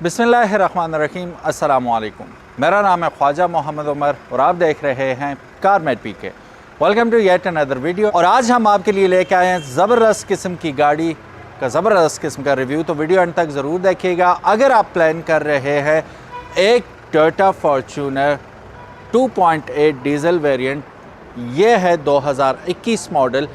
बिस्मिल्लाहिर्रहमानिर्रहीम, अस्सलामु अलैकुम। मेरा नाम है ख्वाजा मोहम्मद उमर और आप देख रहे हैं Carmate PK. Welcome to yet another video. और आज हम आपके लिए लेके आए हैं ज़बरदस्त किस्म की गाड़ी का ज़बरदस्त किस्म का रिव्यू, तो वीडियो अंत तक ज़रूर देखिएगा। अगर आप प्लान कर रहे हैं एक टोयोटा फॉर्च्यूनर 2.8 डीज़ल वेरिएंट, ये है 2021 मॉडल,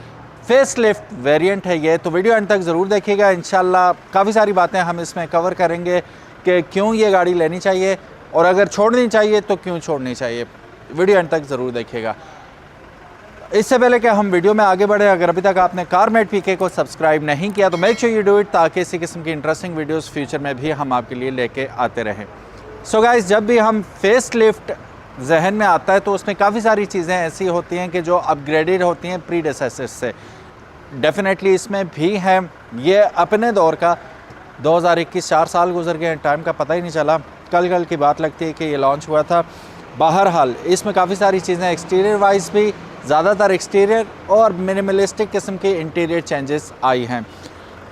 फेस लिफ्ट वेरिएंट है ये, तो वीडियो अंत तक ज़रूर देखिएगा। इंशाल्लाह काफ़ी सारी बातें हम इसमें कवर करेंगे कि क्यों ये गाड़ी लेनी चाहिए और अगर छोड़नी चाहिए तो क्यों छोड़नी चाहिए। वीडियो अंत तक ज़रूर देखिएगा। इससे पहले कि हम वीडियो में आगे बढ़े, अगर अभी तक आपने कारमेट पीके को सब्सक्राइब नहीं किया तो make sure you do it, ताकि इसी किस्म की इंटरेस्टिंग वीडियोस फ्यूचर में भी हम आपके लिए लेके आते रहें। सो गाइस, जब भी हम फेस लिफ्ट जहन में आता है तो उसमें काफ़ी सारी चीज़ें ऐसी होती हैं कि जो अपग्रेडेड होती हैं प्रीडेसेसर्स से। डेफिनेटली इसमें भी है। ये अपने दौर का 2021 4 साल गुजर गए, टाइम का पता ही नहीं चला, कल की बात लगती है कि ये लॉन्च हुआ था। बहरहाल इसमें काफ़ी सारी चीज़ें एक्सटीरियर वाइज भी, ज़्यादातर एक्सटीरियर और मिनिमलिस्टिक किस्म के इंटीरियर चेंजेस आई हैं।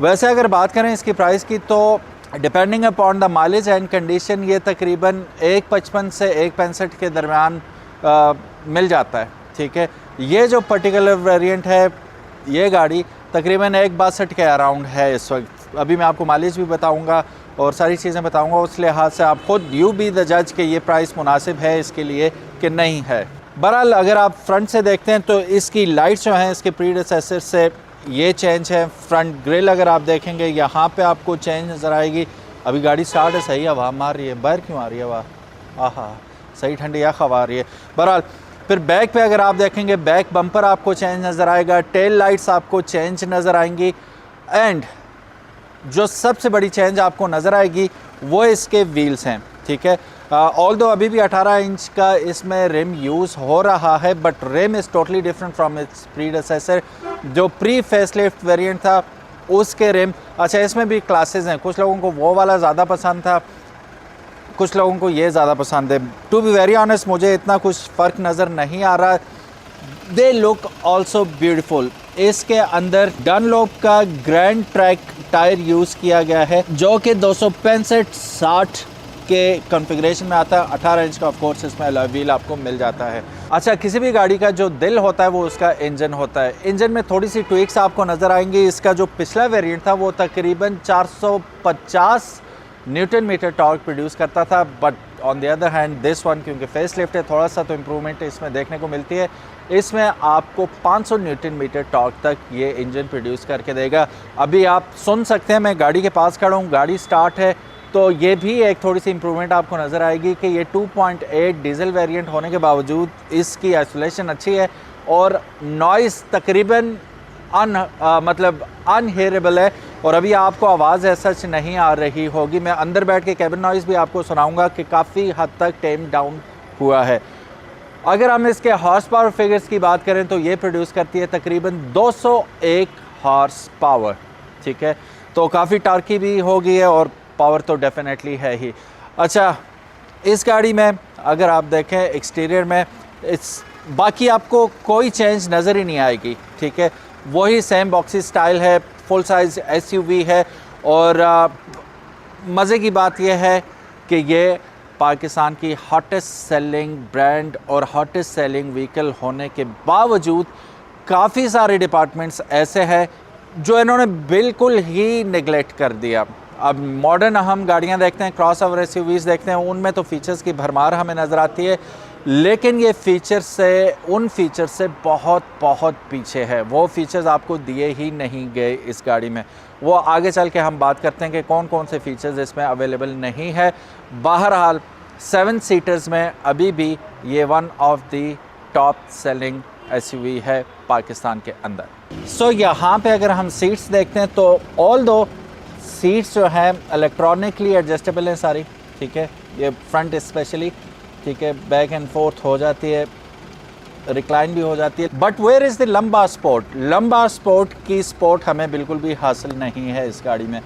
वैसे अगर बात करें इसकी प्राइस की तो depending upon the mileage and condition ये तकरीबन 1.55 से 1.65 के दरमियान मिल जाता है। ठीक है, ये जो पर्टिकुलर वेरिएंट है, ये गाड़ी तकरीबन 1.62 के अराउंड है इस वक्त। अभी मैं आपको माइलेज भी बताऊंगा और सारी चीज़ें बताऊंगा, उस लिहाज से आप खुद यू बी द जज कि ये प्राइस मुनासिब है इसके लिए कि नहीं है। बहरहाल अगर आप फ्रंट से देखते हैं तो इसकी लाइट्स जो हैं इसके प्रीडेसेसर से ये चेंज है। फ्रंट ग्रिल अगर आप देखेंगे यहाँ पे आपको चेंज नज़र आएगी। अभी गाड़ी स्टार्ट है, सही हवा मार रही है, बाहर क्यों आ रही है हवा, आहा सही ठंडी हवा आ रही है। बहरहाल फिर बैक पे अगर आप देखेंगे, बैक बम्पर आपको चेंज नज़र आएगा, टेल लाइट्स आपको चेंज नज़र आएंगी एंड जो सबसे बड़ी चेंज आपको नज़र आएगी वो इसके व्हील्स हैं। ठीक है, ऑल्दो अभी भी 18 इंच का इसमें रिम यूज़ हो रहा है, but rim is totally different from its predecessor. जो प्री फेसलिफ्ट वेरिएंट था उसके रिम, अच्छा इसमें भी क्लासेस हैं, कुछ लोगों को वो वाला ज़्यादा पसंद था, कुछ लोगों को ये ज़्यादा पसंद है। टू बी वेरी ऑनेस्ट मुझे इतना कुछ फ़र्क नज़र नहीं आ रहा। They look also beautiful. इसके अंदर डनलोप का ग्रैंड ट्रैक टायर यूज़ किया गया है जो कि 265/60 के कॉन्फ़िगरेशन में आता है। 18 इंच का ऑफ कोर्स इसमें अलॉय व्हील आपको मिल जाता है। अच्छा, किसी भी गाड़ी का जो दिल होता है वो उसका इंजन होता है। इंजन में थोड़ी सी ट्विक्स आपको नज़र आएंगी। इसका जो पिछला वेरिएंट था वो तकरीबन 450 न्यूटन मीटर टॉर्क प्रोड्यूस करता था, but on the other hand this one, क्योंकि फेस लिफ्ट है, थोड़ा सा तो इम्प्रूवमेंट इसमें देखने को मिलती है। इसमें आपको 500 न्यूटन मीटर टॉर्क तक ये इंजन प्रोड्यूस करके देगा। अभी आप सुन सकते हैं, मैं गाड़ी के पास खड़ा हूँ, गाड़ी स्टार्ट है, तो ये भी एक थोड़ी सी इम्प्रूवमेंट आपको नज़र आएगी कि ये 2.8 डीजल वेरिएंट होने के बावजूद इसकी आइसोलेशन अच्छी है और नॉइज़ तकरीबन मतलब अनहेरेबल है। और अभी आपको आवाज़ ऐसा नहीं आ रही होगी। मैं अंदर बैठ के कैबिन नॉइज़ भी आपको सुनाऊंगा कि काफ़ी हद तक टेम डाउन हुआ है। अगर हम इसके हॉर्स पावर फिगर्स की बात करें तो ये प्रोड्यूस करती है तकरीबन 201 हॉर्स पावर। ठीक है, तो काफ़ी टार्की भी हो गई है और पावर तो डेफिनेटली है ही। अच्छा, इस गाड़ी में अगर आप देखें एक्सटीरियर में, इस बाकी आपको कोई चेंज नज़र ही नहीं आएगी। ठीक है, वही सेम बॉक्सी स्टाइल है, फुल साइज़ एसयूवी है और मज़े की बात यह है कि ये पाकिस्तान की हॉटेस्ट सेलिंग ब्रांड और हॉटेस्ट सेलिंग व्हीकल होने के बावजूद काफ़ी सारे डिपार्टमेंट्स ऐसे हैं जो इन्होंने बिल्कुल ही नेगलेक्ट कर दिया। अब मॉडर्न हम गाड़ियाँ देखते हैं, क्रॉस ओवर एसयूवीज़ देखते हैं, उनमें तो फ़ीचर्स की भरमार हमें नज़र आती है, लेकिन ये फ़ीचर्स से, उन फ़ीचर्स से बहुत बहुत पीछे है। वो फ़ीचर्स आपको दिए ही नहीं गए इस गाड़ी में। वो आगे चल के हम बात करते हैं कि कौन कौन से फ़ीचर्स इसमें अवेलेबल नहीं है। बहरहाल 7 सीटर्स में अभी भी ये one of the top selling SUV है पाकिस्तान के अंदर। सो यहाँ पे अगर हम सीट्स देखते हैं तो ऑल्दो सीट्स जो है इलेक्ट्रॉनिकली एडजस्टेबल हैं सारी। ठीक है, ये फ्रंट स्पेशली, ठीक है, बैक एंड फोर्थ हो जाती है, रिक्लाइन भी हो जाती है। बट वेयर इज़ द लंबा स्पोर्ट? लंबा स्पोर्ट की स्पोर्ट हमें बिल्कुल भी हासिल नहीं है इस गाड़ी में।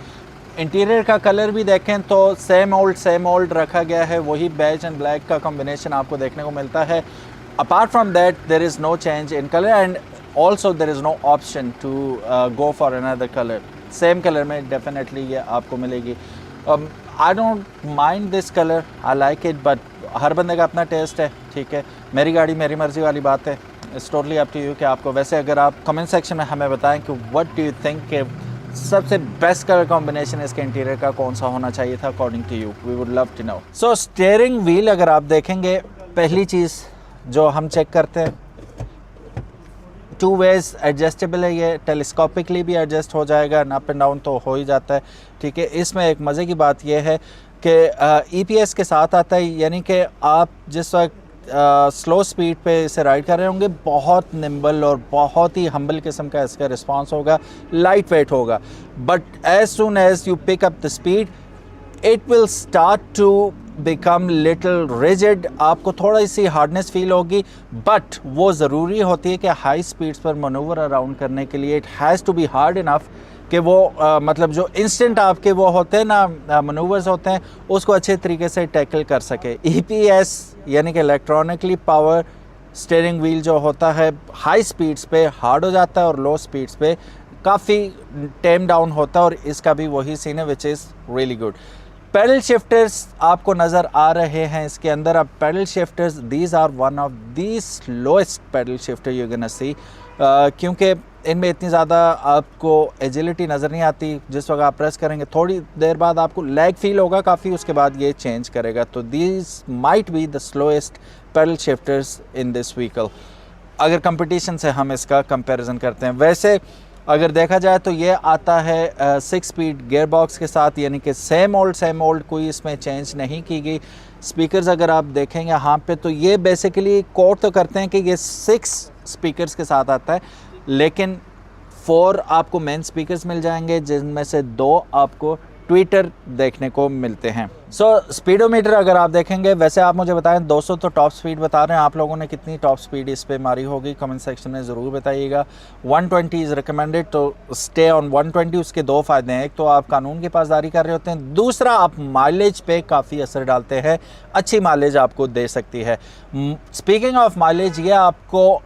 इंटीरियर का कलर भी देखें तो सेम ओल्ड रखा गया है, वही बेज एंड ब्लैक का कॉम्बिनेशन आपको देखने को मिलता है। Apart from that there is no change in colour and also there is no option to go for another colour. Same colour में डेफिनेटली ये आपको मिलेगी। I don't mind this colour, I like it, but हर बंदे का अपना test है, ठीक है। मेरी गाड़ी मेरी मर्ज़ी वाली बात है, it's totally up to you कि आपको। वैसे अगर आप कमेंट सेक्शन में हमें बताएं कि व्हाट डू यू थिंक कि सबसे बेस्ट कलर कॉम्बिनेशन इसके इंटीरियर का कौन सा होना चाहिए था according to you, we would love to know. So steering wheel अगर आप देखेंगे, पहली चीज़ जो हम चेक करते हैं, 2 वेज एडजस्टेबल है, ये टेलीस्कोपिकली भी एडजस्ट हो जाएगा, अप एंड डाउन तो हो ही जाता है, ठीक है। इसमें एक मज़े की बात यह है कि EPS के साथ आता है, यानी कि आप जिस वक्त स्लो स्पीड पे इसे राइड कर रहे होंगे, बहुत निम्बल और बहुत ही हम्बल किस्म का इसका रिस्पांस होगा, लाइट वेट होगा, but as soon as you pick up the speed it will start to become little rigid, आपको थोड़ी सी हार्डनेस फील होगी, बट वो ज़रूरी होती है कि हाई स्पीड्स पर मनूवर अराउंड करने के लिए it has to be hard enough कि वो मतलब जो इंस्टेंट आपके वो होते हैं ना मनूवर्स होते हैं, उसको अच्छे तरीके से टैकल कर सके। EPS यानी कि इलेक्ट्रॉनिकली पावर स्टीयरिंग व्हील जो होता है हाई स्पीड्स पे हार्ड हो जाता है और लो स्पीड्स पे काफ़ी टेम डाउन होता है, और इसका भी वही सीन है which is really good. Paddle shifters आपको नज़र आ रहे हैं इसके अंदर। अब paddle shifters these are one of the slowest paddle shifter you gonna see, क्योंकि इनमें इतनी ज़्यादा आपको एजिलिटी नज़र नहीं आती। जिस वक्त आप प्रेस करेंगे थोड़ी देर बाद आपको लैग फील होगा काफ़ी, उसके बाद ये चेंज करेगा। तो these might be the slowest paddle shifters in this vehicle अगर कंपटीशन से हम इसका कंपैरिजन करते हैं। वैसे अगर देखा जाए तो ये आता है 6 स्पीड गियर बॉक्स के साथ, यानी कि सेम ओल्ड कोई इसमें चेंज नहीं की गई। स्पीकर्स अगर आप देखेंगे यहाँ पे तो ये बेसिकली कोट तो करते हैं कि ये 6 स्पीकर्स के साथ आता है, लेकिन 4 आपको मेन स्पीकर्स मिल जाएंगे, जिनमें से 2 आपको ट्विटर देखने को मिलते हैं। सो स्पीडोमीटर अगर आप देखेंगे, वैसे आप मुझे बताएं 200 तो टॉप स्पीड बता रहे हैं, आप लोगों ने कितनी टॉप स्पीड इस पे मारी होगी कमेंट सेक्शन में ज़रूर बताइएगा। 120 इज़ रिकमेंडेड, तो स्टे ऑन 120। उसके 2 फ़ायदे हैं, एक तो आप कानून की पासदारी कर रहे होते हैं, दूसरा आप माइलेज पे काफ़ी असर डालते हैं, अच्छी माइलेज आपको दे सकती है। स्पीकिंग ऑफ माइलेज, ये आपको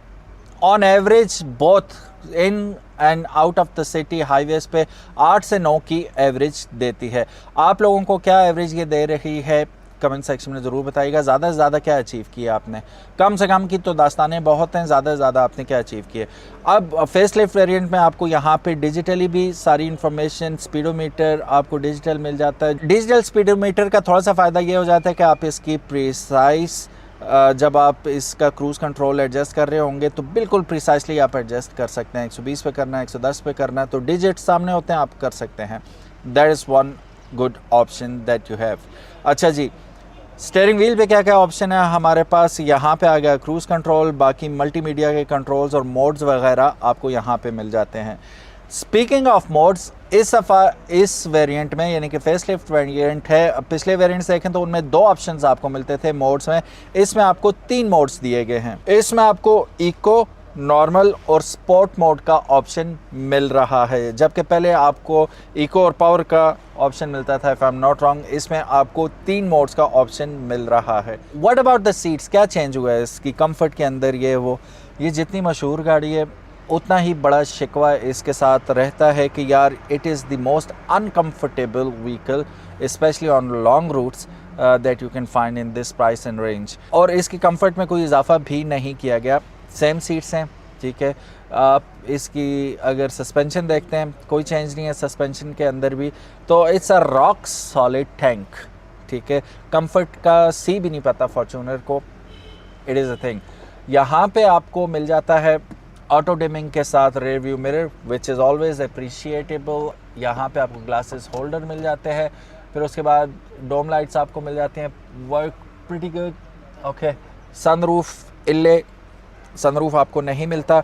on average both in and out of the city highways पे 8 से 9 की एवरेज देती है। आप लोगों को क्या एवरेज ये दे रही है कमेंट सेक्शन में ज़रूर बताइएगा। ज़्यादा से ज़्यादा क्या अचीव किया आपने, कम से कम की तो दास्तानें बहुत हैं, ज़्यादा से ज़्यादा आपने क्या अचीव किए। अब फेसलिफ्ट वेरिएंट में आपको यहाँ पे डिजिटली भी सारी इन्फॉर्मेशन, स्पीडोमीटर आपको डिजिटल मिल जाता है। डिजिटल स्पीडोमीटर का थोड़ा सा फ़ायदा ये हो जाता है कि आप इसकी प्रिसाइज जब आप इसका क्रूज़ कंट्रोल एडजस्ट कर रहे होंगे तो बिल्कुल प्रिसाइसली आप एडजस्ट कर सकते हैं। 120 पे करना है, 110 पे करना है, तो डिजिट सामने होते हैं, आप कर सकते हैं। That is one good option that you have. अच्छा जी, स्टीयरिंग व्हील पे क्या क्या ऑप्शन है हमारे पास। यहाँ पे आ गया क्रूज़ कंट्रोल, बाकी मल्टीमीडिया के कंट्रोल्स और मोड्स वगैरह आपको यहाँ पे मिल जाते हैं। स्पीकिंग ऑफ मोड्स, इस वेरिएंट में यानी कि फेसलिफ्ट वेरिएंट है, पिछले वेरिएंट्स देखें तो उनमें 2 ऑप्शंस आपको मिलते थे मोड्स में, इसमें आपको 3 मोड्स दिए गए हैं। इसमें आपको इको, नॉर्मल और स्पोर्ट मोड का ऑप्शन मिल रहा है, जबकि पहले आपको इको और पावर का ऑप्शन मिलता था, if I am not wrong. इसमें आपको 3 मोड्स का ऑप्शन मिल रहा है। व्हाट अबाउट द सीट्स, क्या चेंज हुआ है इसकी कंफर्ट के अंदर। ये जितनी मशहूर गाड़ी है उतना ही बड़ा शिकवा इसके साथ रहता है कि यार it is the most uncomfortable vehicle specially on long routes that you can find in this price and range. और इसकी कंफर्ट में कोई इजाफा भी नहीं किया गया, सेम सीट्स हैं, ठीक है। आप इसकी अगर सस्पेंशन देखते हैं कोई चेंज नहीं है सस्पेंशन के अंदर भी, तो it's a rock solid tank, ठीक है। कंफर्ट का सी भी नहीं पता फॉर्च्यूनर को, इट इज़ अ थिंग। यहाँ पे आपको मिल जाता है ऑटो डिमिंग के साथ rear view mirror which is always appreciable. यहाँ पे आपको ग्लासेस होल्डर मिल जाते हैं, फिर उसके बाद डोम लाइट्स आपको मिल जाती हैं, work pretty good, okay. Sunroof आपको नहीं मिलता।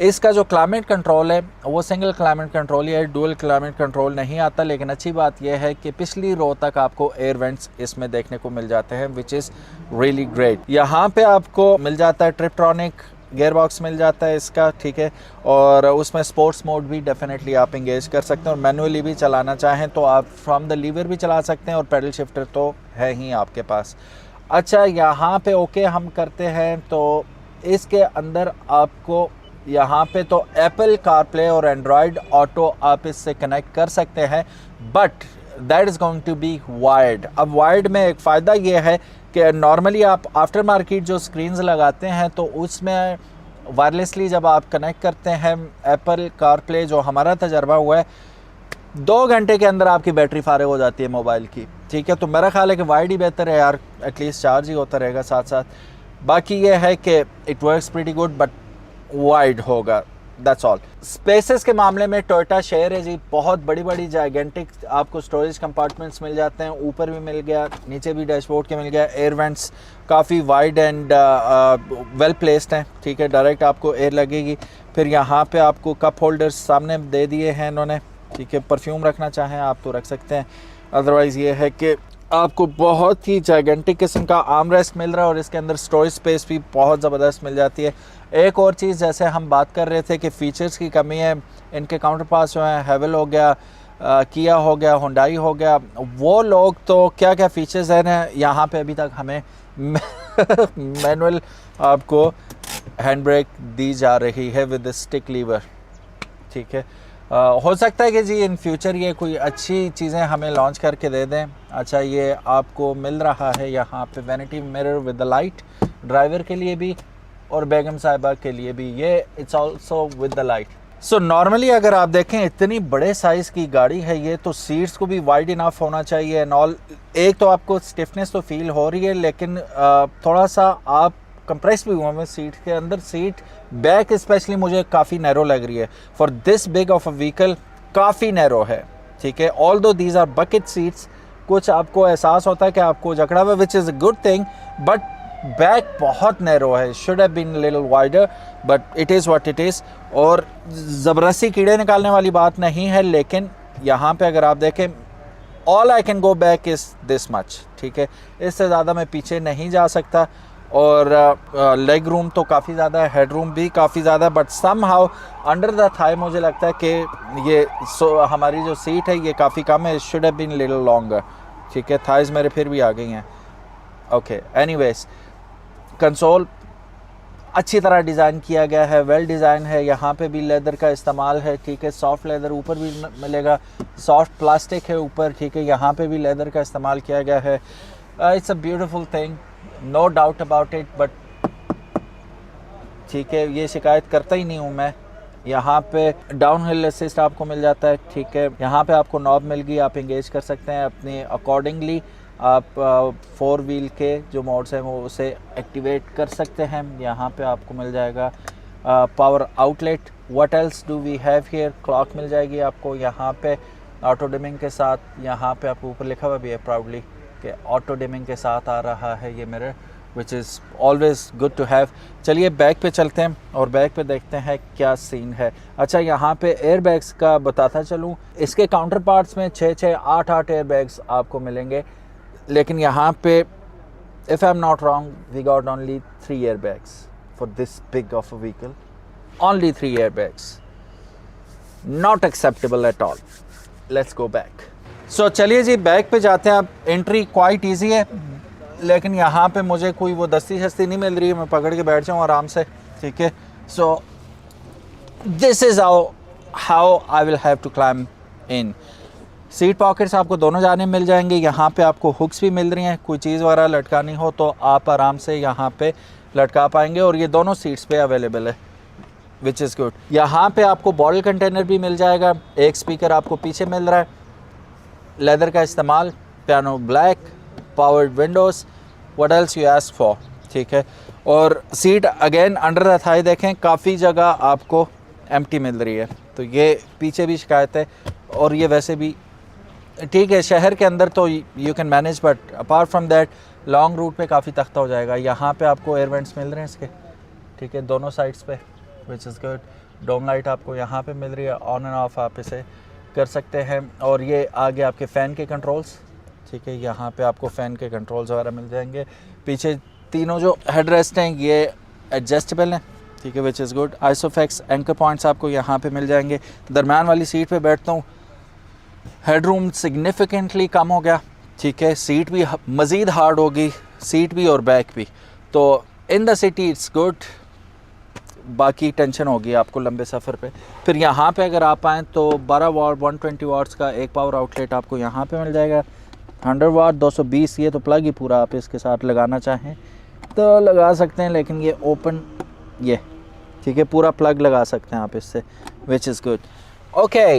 इसका जो क्लाइमेट कंट्रोल है वो सिंगल क्लाइमेट कंट्रोल है, डुअल क्लाइमेट कंट्रोल नहीं आता, लेकिन अच्छी बात यह है कि पिछली रो तक आपको एयर वेंट्स इसमें देखने को मिल जाते हैं विच इज़ रियली ग्रेट। यहाँ पे आपको मिल जाता है ट्रिप्ट्रॉनिक गियर बॉक्स मिल जाता है इसका, ठीक है। और उसमें स्पोर्ट्स मोड भी डेफिनेटली आप इंगेज कर सकते हैं, और मैनुअली भी चलाना चाहें तो आप फ्रॉम द लीवर भी चला सकते हैं, और पैडल शिफ्टर तो है ही आपके पास। अच्छा, यहाँ पे ओके हम करते हैं तो इसके अंदर आपको यहाँ पे तो एप्पल कारप्ले और एंड्रॉयड ऑटो आप इससे कनेक्ट कर सकते हैं, but that is going to be wired. अब वायर्ड में एक फ़ायदा ये है कि नॉर्मली आप आफ्टर मार्केट जो स्क्रीन्स लगाते हैं तो उसमें वायरलेसली जब आप कनेक्ट करते हैं एप्पल कारप्ले, जो हमारा तजर्बा हुआ है 2 घंटे के अंदर आपकी बैटरी फारिग हो जाती है मोबाइल की, ठीक है। तो मेरा ख्याल है कि वायर्ड ही बेहतर है यार, एटलीस्ट चार्ज ही होता रहेगा साथ साथ। बाकी ये है कि it works pretty good but wide होगा, दैट्स ऑल। स्पेसेस के मामले में टोयोटा शेयर है जी, बहुत बड़ी बड़ी जाइगेंटिक आपको स्टोरेज कंपार्टमेंट्स मिल जाते हैं, ऊपर भी मिल गया, नीचे भी डैशबोर्ड के मिल गया। एयर वेंट्स काफ़ी वाइड एंड वेल प्लेस्ड हैं, ठीक है, डायरेक्ट आपको एयर लगेगी। फिर यहाँ पे आपको कप होल्डर्स सामने दे दिए हैं इन्होंने, ठीक है, परफ्यूम रखना चाहें आप तो रख सकते हैं। अदरवाइज़ ये है कि आपको बहुत ही जाइगेंटिक किस्म का आर्म रेस्ट मिल रहा है और इसके अंदर स्टोरेज स्पेस भी बहुत ज़बरदस्त मिल जाती है। एक और चीज़, जैसे हम बात कर रहे थे कि फ़ीचर्स की कमी है, इनके काउंटर पार्ट्स जो हैं हैवल हो गया, किया हो गया, हुंडई हो गया, वो लोग तो क्या क्या फ़ीचर्स हैं यहाँ पे अभी तक हमें मैनुअल आपको हैंड ब्रेक दी जा रही है विद स्टिक लीवर, ठीक है। हो सकता है कि जी इन फ्यूचर ये कोई अच्छी चीज़ें हमें लॉन्च करके दे दें। अच्छा, ये आपको मिल रहा है यहाँ पे vanity mirror with the light, driver के लिए भी और बेगम साहिबा के लिए भी, ये it's also with the light. So normally अगर आप देखें इतनी बड़े साइज़ की गाड़ी है ये, तो सीट्स को भी वाइड इनफ होना चाहिए एंड ऑल। एक तो आपको स्टिफनेस तो फील हो रही है, लेकिन थोड़ा सा आप कंप्रेस भी हुआ मैं सीट के अंदर। सीट बैक स्पेशली मुझे काफ़ी नैरो लग रही है for this big of a vehicle, काफ़ी नैरो है, ठीक है। ऑल दो दीज आर बकेट सीट्स, कुछ आपको एहसास होता है कि आपको जकड़ा हुआ, which is a good thing, but back बहुत नैरो है, should have been little wider, but it is what it is. और ज़बरदस्ती कीड़े निकालने वाली बात नहीं है, लेकिन यहाँ पे अगर आप देखें all I can go back is this much, ठीक है, इससे ज़्यादा मैं पीछे नहीं जा सकता। और लेग रूम तो काफ़ी ज़्यादा है, हेड रूम भी काफ़ी ज़्यादा है, but somehow under the thigh मुझे लगता है कि ये हमारी जो सीट है ये काफ़ी कम है, should have been little longer, ठीक है। थाइज मेरे फिर भी आ गई हैं, ओके। एनीवेज, कंसोल अच्छी तरह डिज़ाइन किया गया है, वेल डिज़ाइन है, यहाँ पे भी लेदर का इस्तेमाल है, ठीक है। सॉफ्ट लेदर ऊपर भी मिलेगा, सॉफ्ट प्लास्टिक है ऊपर, ठीक है, यहाँ पे भी लेदर का इस्तेमाल किया गया है। It's a beautiful thing, no doubt about it, but ठीक है, ये शिकायत करता ही नहीं हूँ मैं। यहाँ पे डाउन हिल असिस्ट आपको मिल जाता है, ठीक है। यहाँ पे आपको नॉब मिल गई, आप इंगेज कर सकते हैं अपने अकॉर्डिंगली। आप 4 व्हील के जो मोड्स हैं वो उसे एक्टिवेट कर सकते हैं। यहाँ पे आपको मिल जाएगा power outlet. What else do we have here, clock मिल जाएगी आपको यहाँ पे ऑटो डिमिंग के साथ। यहाँ पे आपको ऊपर लिखा हुआ भी है प्राउडली कि ऑटो डिमिंग के साथ आ रहा है ये mirror, which is always good to have. चलिए बैक पे चलते हैं और बैक पे देखते हैं क्या सीन है। अच्छा, यहाँ पे एयर बैग्स का बताता चलूँ, इसके काउंटर पार्ट्स में 6-6, 8-8 एयर बैग्स आपको मिलेंगे, लेकिन यहाँ पे if I am not wrong we got only 3 air bags for this big of a vehicle, only 3 air bags, not acceptable at all. Let's go back. So चलिए जी back पे जाते हैं। अब एंट्री क्वाइट ईजी है, लेकिन यहाँ पे मुझे कोई वो दस्ती शस्ती नहीं मिल रही है, मैं पकड़ के बैठ जाऊँ आराम से, ठीक है। So this is how I will have to climb in. Seat pockets आपको दोनों जाने मिल जाएंगे। यहाँ पे आपको हुक्स भी मिल रही हैं, कोई चीज़ वगैरह लटकानी हो तो आप आराम से यहाँ पे लटका पाएंगे, और ये दोनों सीट्स पे अवेलेबल है, विच इज़ गुड। यहाँ पे आपको बॉटल कंटेनर भी मिल जाएगा, एक स्पीकर आपको पीछे मिल रहा है, लेदर का इस्तेमाल, piano black, powered windows, what else you ask for, ठीक है। और seat again under the thigh देखें, काफ़ी जगह आपको एम्प्टी मिल रही है, तो ये पीछे भी शिकायत है, और ये वैसे भी ठीक है। शहर के अंदर तो you can manage, but apart from that long route पे काफ़ी तख्ता हो जाएगा। यहाँ पे आपको एयर वेंट्स मिल रहे हैं इसके, ठीक है, दोनों साइड्स पे, which is good. Dome light आपको यहाँ पे मिल रही है, ऑन एंड ऑफ आप इसे कर सकते हैं। और ये आगे आपके फ़ैन के कंट्रोल्स, ठीक है, यहाँ पे आपको फ़ैन के कंट्रोल्स वगैरह मिल जाएंगे। पीछे तीनों जो हेड रेस्ट हैं ये एडजस्टेबल हैं, ठीक है, which is good. ISOFIX anchor points आपको यहाँ पे मिल जाएंगे। दरम्यान वाली सीट पे बैठता हूँ, हेडरूम सिग्निफिकेंटली कम हो गया, ठीक है, सीट भी मज़ीद हार्ड होगी, सीट भी और बैक भी, तो in the city it's good, बाकी टेंशन होगी आपको लंबे सफ़र पे। फिर यहाँ पे अगर आप आएँ तो 12 वाट 120 वाट्स का एक पावर आउटलेट आपको यहाँ पे मिल जाएगा। 100 वाट 220, ये तो प्लग ही पूरा आप इसके साथ लगाना चाहें तो लगा सकते हैं, लेकिन ये ओपन ये ठीक है, पूरा प्लग लगा सकते हैं आप इससे, which is good. Okay,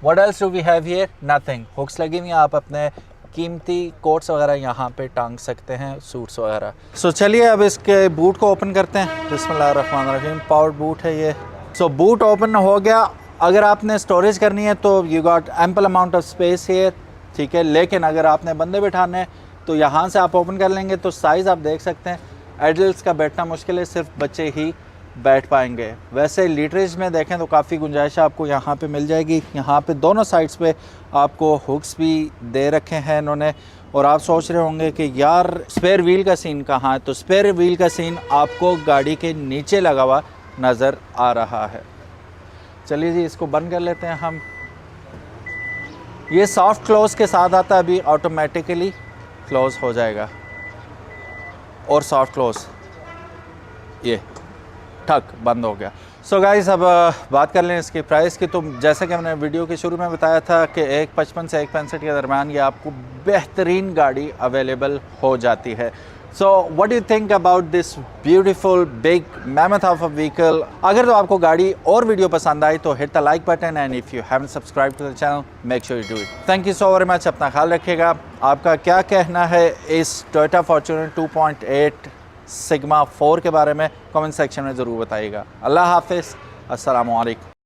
what else do we have here? Nothing. Hooks लगी हुई हैं, आप अपने कीमती कोट्स वगैरह यहाँ पे टांग सकते हैं, सूट्स वगैरह। सो चलिए अब इसके बूट को ओपन करते हैं। बिस्मिल्लाहिर्रहमानिर्रहीम, पावर बूट है ये। सो बूट ओपन हो गया। अगर आपने स्टोरेज करनी है तो you got ample amount of space here, ठीक है। लेकिन अगर आपने बंदे बिठाने हैं तो यहाँ से आप ओपन कर लेंगे तो साइज़ आप देख सकते हैं, एडल्ट्स का बैठना मुश्किल है, सिर्फ बच्चे ही बैठ पाएंगे। वैसे लीटरेज में देखें तो काफ़ी गुंजाइश आपको यहाँ पे मिल जाएगी। यहाँ पे दोनों साइड्स पे आपको हुक्स भी दे रखे हैं इन्होंने। और आप सोच रहे होंगे कि यार स्पेयर व्हील का सीन कहाँ है, तो स्पेयर व्हील का सीन आपको गाड़ी के नीचे लगा हुआ नज़र आ रहा है। चलिए जी, इसको बंद कर लेते हैं हम। ये सॉफ्ट क्लोज़ के साथ आता है, अभी ऑटोमेटिकली क्लोज़ हो जाएगा। और सॉफ्ट क्लोज़ ये ठक बंद हो गया। सो गाइस, अब बात कर लें इसकी प्राइस की। तो जैसा कि मैंने वीडियो के शुरू में बताया था कि 155 से 165 के दरमियान ये आपको बेहतरीन गाड़ी अवेलेबल हो जाती है। So what do you think about this beautiful big mammoth of a vehicle? अगर तो आपको गाड़ी और वीडियो पसंद आई तो hit the like button, and if you haven't subscribe to the channel make sure you do it. Thank you so very much. अपना ख्याल रखिएगा। आपका क्या कहना है इस टोयोटा फॉर्च्यूनर 2.8 सिग्मा 4 के बारे में कमेंट सेक्शन में ज़रूर बताइएगा। अल्लाह हाफिज़, अस्सलामु अलैकुम।